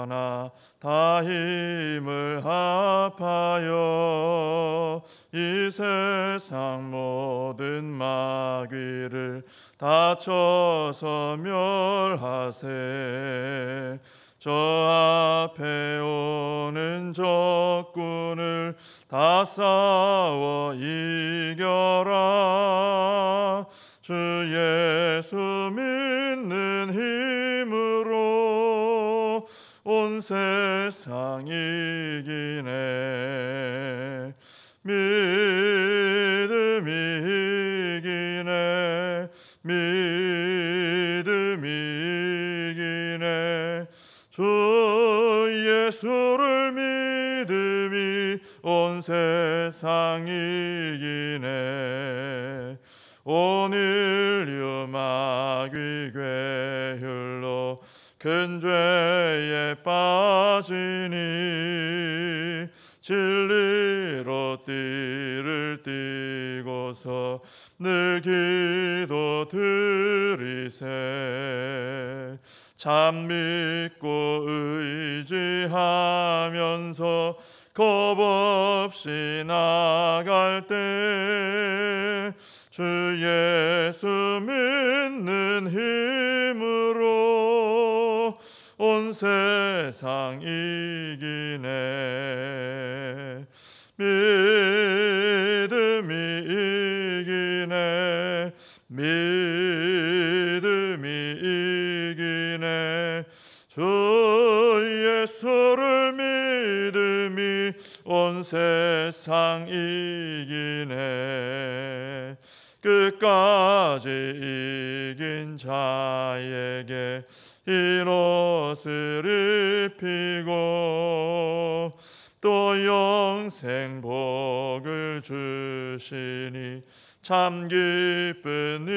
일어나 다 힘을 합하여 이 세상 모든 마귀를 다쳐서 멸하세. 저 앞에 오는 적군을 다 싸워 이겨라. 주 예수 믿는 힘으로 온 세상 이기네. 믿음이 이기네. 믿음이 이기네. 주 예수를 믿음이 온 세상 이기네. 온 인류 마귀 괴율로 큰 죄에 빠지니 진리로 띠를 띠고서 늘 기도 드리세. 참 믿고 의지하면서 겁 없이 나갈 때 주 예수 믿는 힘으로 온 세상 이기네. 믿음이 이기네. 믿음이 이기네. 주 예수를 믿음이 온 세상 이기네. 끝까지 이긴 자에게 흰 옷을 입히고 또 영생 복을 주시니 참 기쁜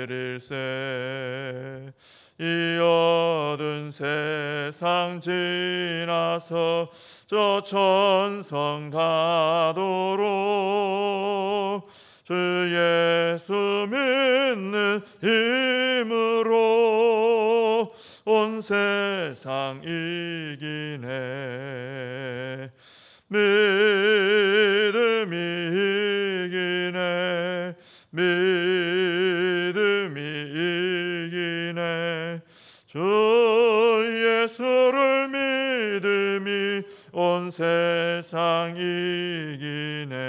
일일세. 이 어두운 세상 지나서 저 천성 가도록 주 예수 믿는 힘으로 온 세상 이기네. 믿음이 이기네. 믿음이 이기네. 주 예수를 믿음이 온 세상 이기네.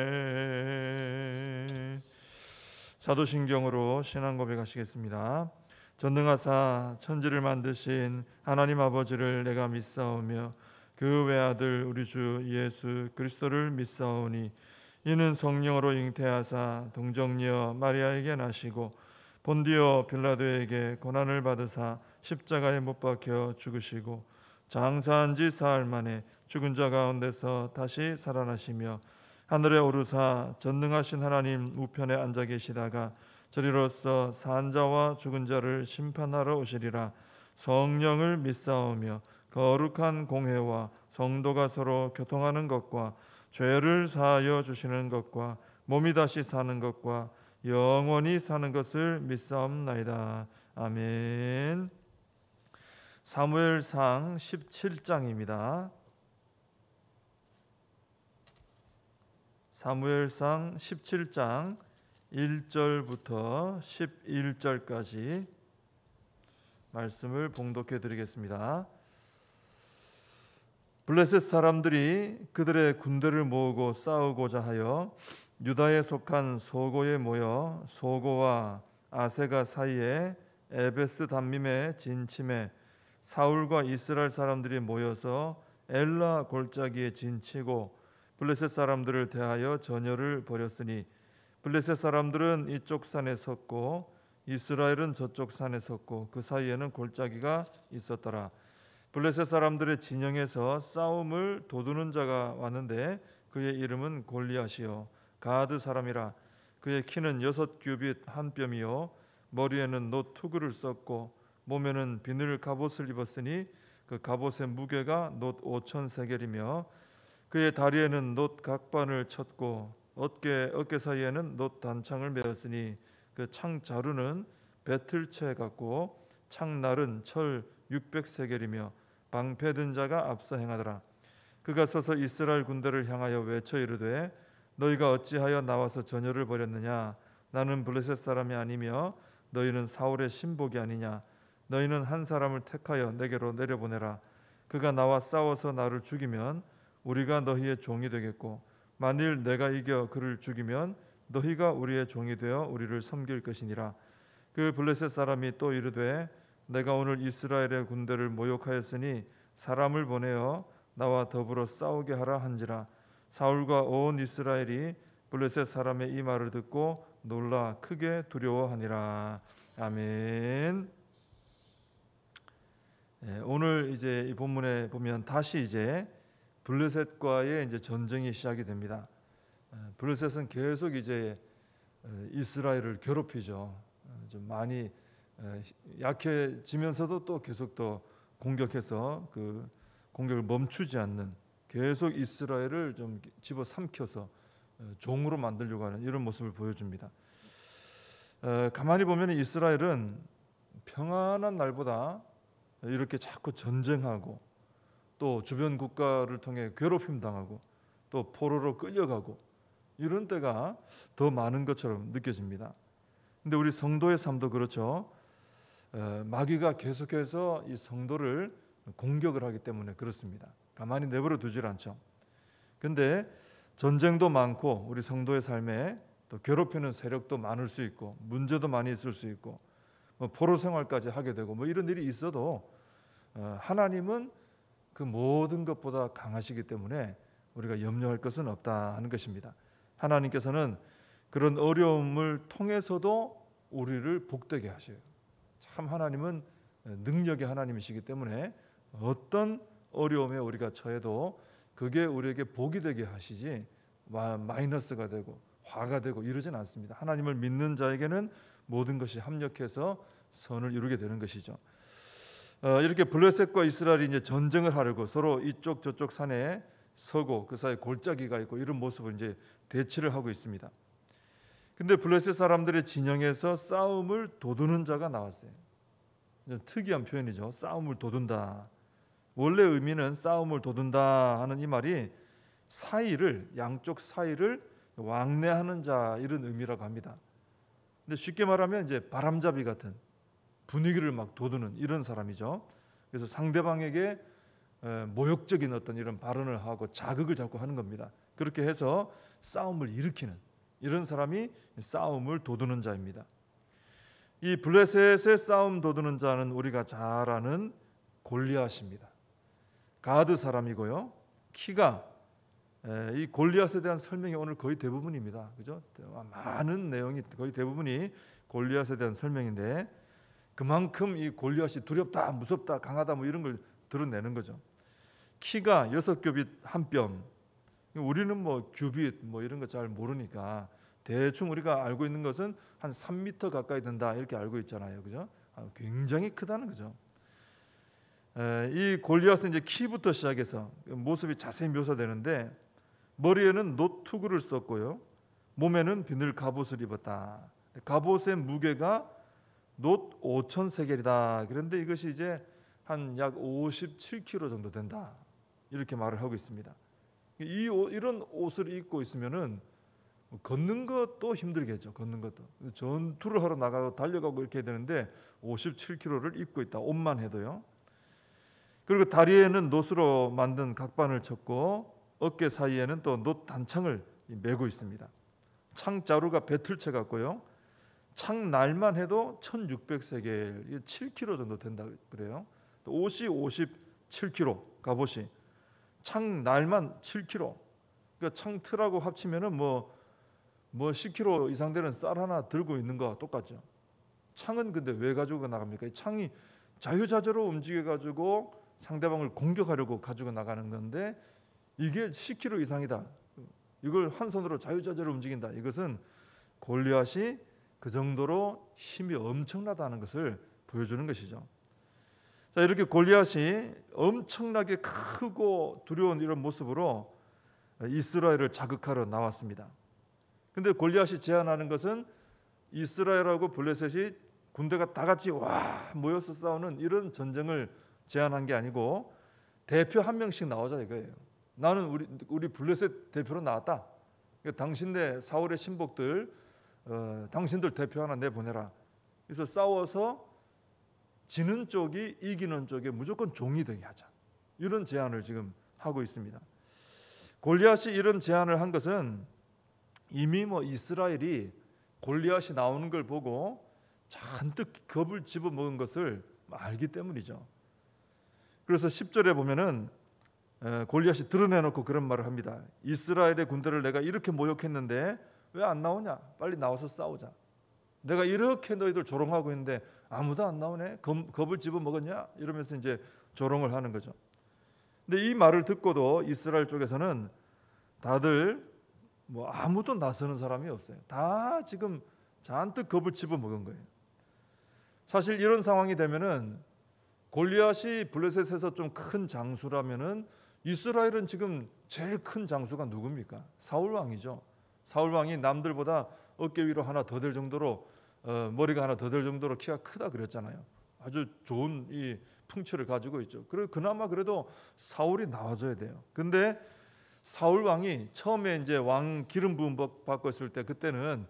사도신경으로 신앙 고백하시겠습니다. 전능하사 천지를 만드신 하나님 아버지를 내가 믿사오며 그 외아들 우리 주 예수 그리스도를 믿사오니 이는 성령으로 잉태하사 동정녀 마리아에게 나시고 본디오 빌라도에게 고난을 받으사 십자가에 못 박혀 죽으시고 장사한 지 사흘 만에 죽은 자 가운데서 다시 살아나시며 하늘에 오르사 전능하신 하나님 우편에 앉아 계시다가 저리로서 산 자와 죽은 자를 심판하러 오시리라. 성령을 믿사오며 거룩한 공회와 성도가 서로 교통하는 것과 죄를 사하여 주시는 것과 몸이 다시 사는 것과 영원히 사는 것을 믿사옵나이다. 아멘. 사무엘상 17장입니다. 사무엘상 17장 1절부터 11절까지 말씀을 봉독해 드리겠습니다. 블레셋 사람들이 그들의 군대를 모으고 싸우고자 하여 유다에 속한 소고에 모여 소고와 아세가 사이에 에베스 담밈에 진침해 사울과 이스라엘 사람들이 모여서 엘라 골짜기에 진치고 블레셋 사람들을 대하여 전열을 벌였으니 블레셋 사람들은 이쪽 산에 섰고 이스라엘은 저쪽 산에 섰고 그 사이에는 골짜기가 있었더라. 블레셋 사람들의 진영에서 싸움을 도두는 자가 왔는데 그의 이름은 골리앗이요 가드 사람이라. 그의 키는 6규빗 한 뼘이요 머리에는 놋 투구를 썼고 몸에는 비늘 갑옷을 입었으니 그 갑옷의 무게가 놋 5천 세겔이며 그의 다리에는 놋 각반을 쳤고 어깨 사이에는 놋 단창을 메었으니 그 창 자루는 배틀채 같고 창날은 철 600세겔이며 방패든 자가 앞서 행하더라. 그가 서서 이스라엘 군대를 향하여 외쳐 이르되 너희가 어찌하여 나와서 전열을 벌였느냐. 나는 블레셋 사람이 아니며 너희는 사울의 신복이 아니냐. 너희는 한 사람을 택하여 내게로 내려보내라. 그가 나와 싸워서 나를 죽이면 우리가 너희의 종이 되겠고 만일 내가 이겨 그를 죽이면 너희가 우리의 종이 되어 우리를 섬길 것이니라. 그 블레셋 사람이 또 이르되 내가 오늘 이스라엘의 군대를 모욕하였으니 사람을 보내어 나와 더불어 싸우게 하라 한지라. 사울과 온 이스라엘이 블레셋 사람의 이 말을 듣고 놀라 크게 두려워하니라. 아멘. 오늘 이제 이 본문에 보면 다시 이제 블레셋과의 이제 전쟁이 시작이 됩니다. 블레셋은 계속 이제 이스라엘을 괴롭히죠. 좀 많이 약해지면서도 또 계속 더 공격해서 그 공격을 멈추지 않는, 계속 이스라엘을 좀 집어삼켜서 종으로 만들려고 하는 이런 모습을 보여줍니다. 가만히 보면 이스라엘은 평안한 날보다 이렇게 자꾸 전쟁하고 또 주변 국가를 통해 괴롭힘 당하고 또 포로로 끌려가고 이런 때가 더 많은 것처럼 느껴집니다. 근데 우리 성도의 삶도 그렇죠. 마귀가 계속해서 이 성도를 공격을 하기 때문에 그렇습니다. 가만히 내버려 두질 않죠. 근데 전쟁도 많고 우리 성도의 삶에 또 괴롭히는 세력도 많을 수 있고 문제도 많이 있을 수 있고 포로 생활까지 하게 되고 이런 일이 있어도 하나님은 그 모든 것보다 강하시기 때문에 우리가 염려할 것은 없다 하는 것입니다. 하나님께서는 그런 어려움을 통해서도 우리를 복되게 하셔요. 참 하나님은 능력의 하나님이시기 때문에 어떤 어려움에 우리가 처해도 그게 우리에게 복이 되게 하시지 마이너스가 되고 화가 되고 이러진 않습니다. 하나님을 믿는 자에게는 모든 것이 합력해서 선을 이루게 되는 것이죠. 이렇게 블레셋과 이스라엘이 이제 전쟁을 하려고 서로 이쪽 저쪽 산에 서고 그 사이에 골짜기가 있고 이런 모습을 이제 대치를 하고 있습니다. 근데 블레셋 사람들의 진영에서 싸움을 돋우는 자가 나왔어요. 특이한 표현이죠. 싸움을 돋운다. 원래 의미는 싸움을 돋운다 하는 이 말이 사이를, 양쪽 사이를 왕래하는 자 이런 의미라고 합니다. 근데 쉽게 말하면 이제 바람잡이 같은 분위기를 막 돋우는 이런 사람이죠. 그래서 상대방에게 모욕적인 어떤 이런 발언을 하고 자극을 자꾸 하는 겁니다. 그렇게 해서 싸움을 일으키는 이런 사람이 싸움을 돋우는 자입니다. 이 블레셋의 싸움 돋우는 자는 우리가 잘 아는 골리앗입니다. 가드 사람이고요. 키가 이 골리앗에 대한 설명이 오늘 거의 대부분입니다. 그죠? 많은 내용이 거의 대부분이 골리앗에 대한 설명인데 그만큼 이 골리앗이 두렵다, 무섭다, 강하다 이런 걸 드러내는 거죠. 키가 6규빗 1뼘. 우리는 규빗 이런 거 잘 모르니까 대충 우리가 알고 있는 것은 한 3m 가까이 된다 이렇게 알고 있잖아요. 그죠? 굉장히 크다는 거죠. 이 골리앗은 이제 키부터 시작해서 모습이 자세히 묘사되는데 머리에는 놋투구를 썼고요. 몸에는 비늘 갑옷을 입었다. 갑옷의 무게가 놋 5,000세겔이다. 그런데 이것이 이제 한 약 57kg 정도 된다. 이렇게 말을 하고 있습니다. 이런 옷을 입고 있으면은 걷는 것도 힘들겠죠. 걷는 것도. 전투를 하러 나가고 달려가고 이렇게 해야 되는데 57kg를 입고 있다. 옷만 해도요. 그리고 다리에는 놋으로 만든 각반을 쳤고 어깨 사이에는 또 놋 단창을 메고 있습니다. 창자루가 배틀채 같고요. 창날만 해도 1600세겔, 7kg 정도 된다 그래요. 또 옷이 57kg, 갑옷이. 창날만 7kg. 그러니까 창틀하고 합치면은 10kg 이상 되는 쌀 하나 들고 있는 거와 똑같죠. 창은 근데 왜 가지고 나갑니까? 이 창이 자유자재로 움직여 가지고 상대방을 공격하려고 가지고 나가는 건데 이게 10kg 이상이다. 이걸 한 손으로 자유자재로 움직인다. 이것은 골리앗이 그 정도로 힘이 엄청나다는 것을 보여주는 것이죠. 자, 이렇게 골리앗이 엄청나게 크고 두려운 이런 모습으로 이스라엘을 자극하러 나왔습니다. 근데 골리앗이 제안하는 것은 이스라엘하고 블레셋이 군대가 다 같이 모여서 싸우는 이런 전쟁을 제안한 게 아니고 대표 한 명씩 나오자 이거예요. 나는 우리 블레셋 대표로 나왔다. 그러니까 당신네 사울의 신복들, 당신들 대표 하나 내보내라. 그래서 싸워서 지는 쪽이 이기는 쪽에 무조건 종이 되게 하자. 이런 제안을 지금 하고 있습니다. 골리앗이 이런 제안을 한 것은 이미 이스라엘이 골리앗이 나오는 걸 보고 잔뜩 겁을 집어먹은 것을 알기 때문이죠. 그래서 10절에 보면은 골리앗이 드러내놓고 그런 말을 합니다. 이스라엘의 군대를 내가 이렇게 모욕했는데 왜 안 나오냐? 빨리 나와서 싸우자. 내가 이렇게 너희들 조롱하고 있는데 아무도 안 나오네. 겁을 집어먹었냐? 이러면서 이제 조롱을 하는 거죠. 근데 이 말을 듣고도 이스라엘 쪽에서는 다들 아무도 나서는 사람이 없어요. 다 지금 잔뜩 겁을 집어먹은 거예요. 사실 이런 상황이 되면은 골리앗이 블레셋에서 좀 큰 장수라면은 이스라엘은 지금 제일 큰 장수가 누굽니까? 사울 왕이죠. 사울 왕이 남들보다 어깨 위로 하나 더 될 정도로 머리가 하나 더 될 정도로 키가 크다 그랬잖아요. 아주 좋은 이 풍채를 가지고 있죠. 그나마 그래도 사울이 나와줘야 돼요. 근데 사울 왕이 처음에 이제 왕 기름 부음 받고 있을 때 그때는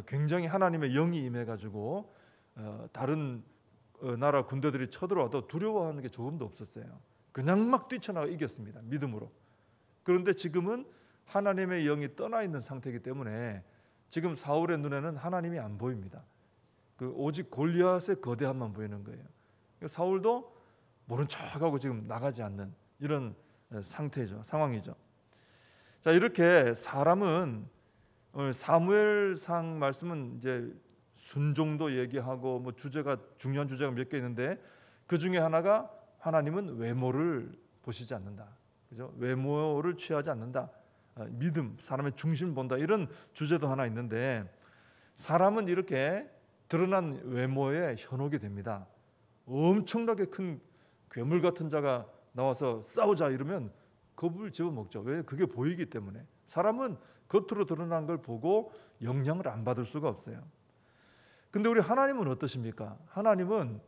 굉장히 하나님의 영이 임해가지고 다른 나라 군대들이 쳐들어와도 두려워하는 게 조금도 없었어요. 그냥 막 뛰쳐나가 이겼습니다. 믿음으로. 그런데 지금은 하나님의 영이 떠나 있는 상태이기 때문에 지금 사울의 눈에는 하나님이 안 보입니다. 오직 골리앗의 거대함만 보이는 거예요. 사울도 모른 척하고 지금 나가지 않는 이런 상황이죠. 자, 이렇게 사람은 오늘 사무엘상 말씀은 이제 순종도 얘기하고 중요한 주제가 몇 개 있는데 그 중에 하나가 하나님은 외모를 보시지 않는다. 그죠? 외모를 취하지 않는다. 믿음, 사람의 중심을 본다. 이런 주제도 하나 있는데 사람은 이렇게 드러난 외모에 현혹이 됩니다. 엄청나게 큰 괴물 같은 자가 나와서 싸우자 이러면 겁을 집어먹죠. 왜? 그게 보이기 때문에. 사람은 겉으로 드러난 걸 보고 영향을 안 받을 수가 없어요. 근데 우리 하나님은 어떠십니까? 하나님은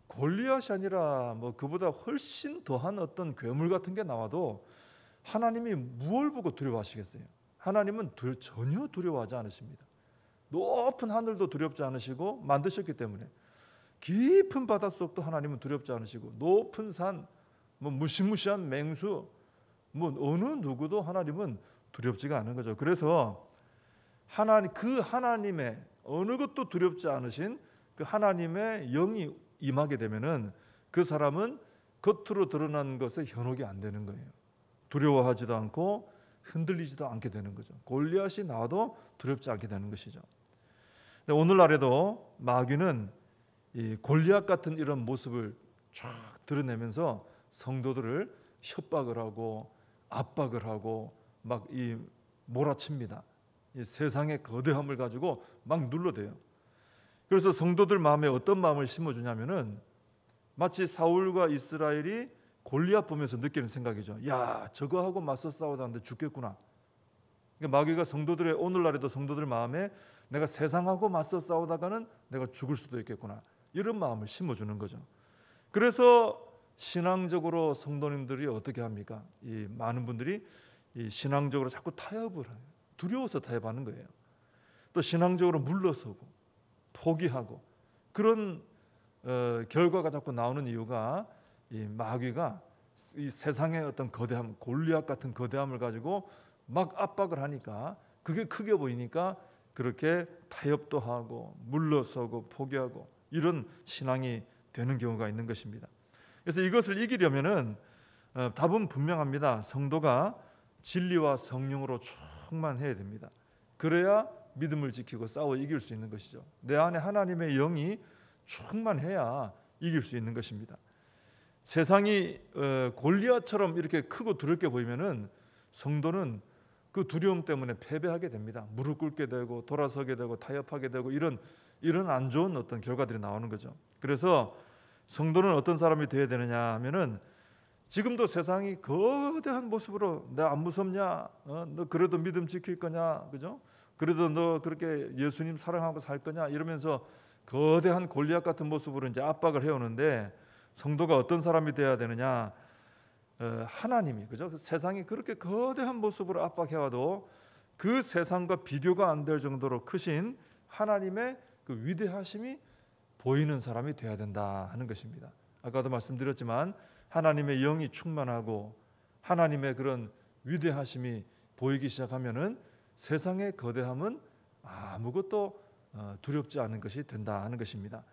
골리앗이 아니라 그보다 훨씬 더한 어떤 괴물 같은 게 나와도 하나님이 무엇을 보고 두려워하시겠어요? 하나님은 전혀 두려워하지 않으십니다. 높은 하늘도 두렵지 않으시고 만드셨기 때문에 깊은 바닷속도 하나님은 두렵지 않으시고 높은 산, 무시무시한 맹수, 어느 누구도 하나님은 두렵지가 않은 거죠. 그래서 하나님의 어느 것도 두렵지 않으신 그 하나님의 영이 임하게 되면은 그 사람은 겉으로 드러난 것에 현혹이 안 되는 거예요. 두려워하지도 않고 흔들리지도 않게 되는 거죠. 골리앗이 나와도 두렵지 않게 되는 것이죠. 근데 오늘날에도 마귀는 이 골리앗 같은 이런 모습을 쫙 드러내면서 성도들을 협박을 하고 압박을 하고 막 몰아칩니다. 이 세상의 거대함을 가지고 막 눌러대요. 그래서 성도들 마음에 어떤 마음을 심어주냐면은 마치 사울과 이스라엘이 골리앗 보면서 느끼는 생각이죠. 야, 저거하고 맞서 싸우다는데 죽겠구나. 그러니까 마귀가 오늘날에도 성도들 마음에 내가 세상하고 맞서 싸우다가는 내가 죽을 수도 있겠구나. 이런 마음을 심어주는 거죠. 그래서 신앙적으로 성도님들이 어떻게 합니까? 이 많은 분들이 이 신앙적으로 자꾸 타협을 해요. 두려워서 타협하는 거예요. 또 신앙적으로 물러서고 포기하고 그런 결과가 자꾸 나오는 이유가 이 마귀가 이 세상의 어떤 거대함, 골리앗 같은 거대함을 가지고 막 압박을 하니까 그게 크게 보이니까 그렇게 타협도 하고 물러서고 포기하고 이런 신앙이 되는 경우가 있는 것입니다. 그래서 이것을 이기려면은 답은 분명합니다. 성도가 진리와 성령으로 충만해야 됩니다. 그래야 믿음을 지키고 싸워 이길 수 있는 것이죠. 내 안에 하나님의 영이 충만해야 이길 수 있는 것입니다. 세상이 골리앗처럼 이렇게 크고 두렵게 보이면은 성도는 그 두려움 때문에 패배하게 됩니다. 무릎 꿇게 되고 돌아서게 되고 타협하게 되고 이런 안 좋은 어떤 결과들이 나오는 거죠. 그래서 성도는 어떤 사람이 되어야 되느냐 하면은 지금도 세상이 거대한 모습으로 나 안 무섭냐? 너 그래도 믿음 지킬 거냐? 그죠? 그래도 너 그렇게 예수님 사랑하고 살 거냐? 이러면서 거대한 골리앗 같은 모습으로 이제 압박을 해오는데 성도가 어떤 사람이 되어야 되느냐? 하나님이, 그죠? 세상이 그렇게 거대한 모습으로 압박해와도 그 세상과 비교가 안 될 정도로 크신 하나님의 그 위대하심이 보이는 사람이 되어야 된다 하는 것입니다. 아까도 말씀드렸지만 하나님의 영이 충만하고 하나님의 그런 위대하심이 보이기 시작하면은 세상의 거대함은 아무것도 두렵지 않은 것이 된다 하는 것입니다.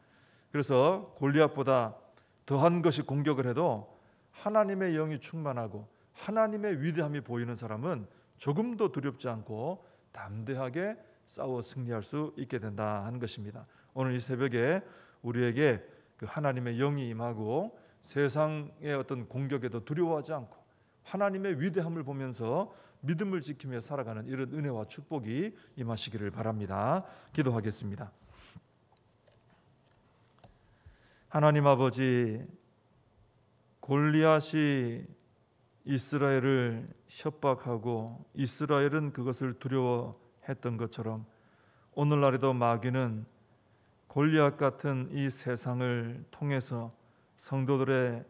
그래서 골리앗보다 더한 것이 공격을 해도 하나님의 영이 충만하고 하나님의 위대함이 보이는 사람은 조금도 두렵지 않고 담대하게 싸워 승리할 수 있게 된다 하는 것입니다. 오늘 이 새벽에 우리에게 그 하나님의 영이 임하고 세상의 어떤 공격에도 두려워하지 않고 하나님의 위대함을 보면서 믿음을 지키며 살아가는 이런 은혜와 축복이 임하시기를 바랍니다. 기도하겠습니다. 하나님 아버지, 골리앗이 이스라엘을 협박하고 이스라엘은 그것을 두려워했던 것처럼 오늘날에도 마귀는 골리앗 같은 이 세상을 통해서 성도들의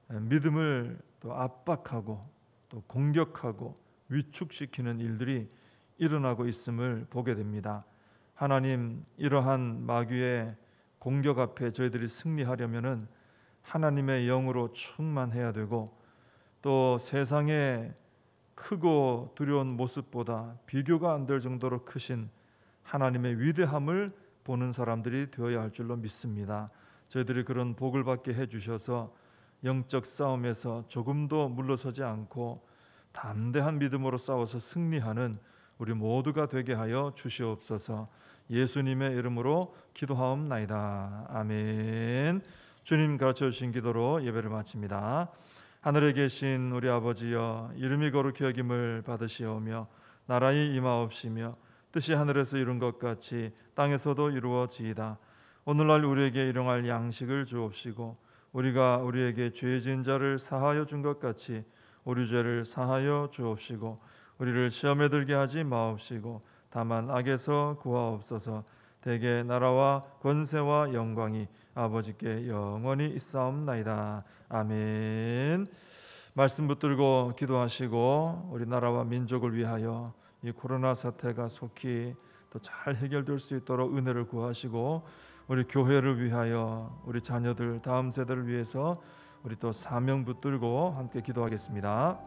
믿음을 또 압박하고 또 공격하고 위축시키는 일들이 일어나고 있음을 보게 됩니다. 하나님, 이러한 마귀의 공격 앞에 저희들이 승리하려면은 하나님의 영으로 충만해야 되고 또 세상의 크고 두려운 모습보다 비교가 안 될 정도로 크신 하나님의 위대함을 보는 사람들이 되어야 할 줄로 믿습니다. 저희들이 그런 복을 받게 해주셔서 영적 싸움에서 조금도 물러서지 않고 담대한 믿음으로 싸워서 승리하는 우리 모두가 되게 하여 주시옵소서. 예수님의 이름으로 기도하옵나이다. 아멘. 주님 가르쳐 주신 기도로 예배를 마칩니다. 하늘에 계신 우리 아버지여, 이름이 거룩히 여김을 받으시오며 나라의 임하옵시며 뜻이 하늘에서 이룬 것 같이 땅에서도 이루어지이다. 오늘날 우리에게 일용할 양식을 주옵시고 우리가 우리에게 죄 지은 자를 사하여 준 것 같이 우리 죄를 사하여 주옵시고 우리를 시험에 들게 하지 마옵시고 다만 악에서 구하옵소서. 대개 나라와 권세와 영광이 아버지께 영원히 있사옵나이다. 아멘. 말씀 붙들고 기도하시고 우리 나라와 민족을 위하여 이 코로나 사태가 속히 또 잘 해결될 수 있도록 은혜를 구하시고 우리 교회를 위하여 우리 자녀들 다음 세대를 위해서 우리 또 사명 붙들고 함께 기도하겠습니다.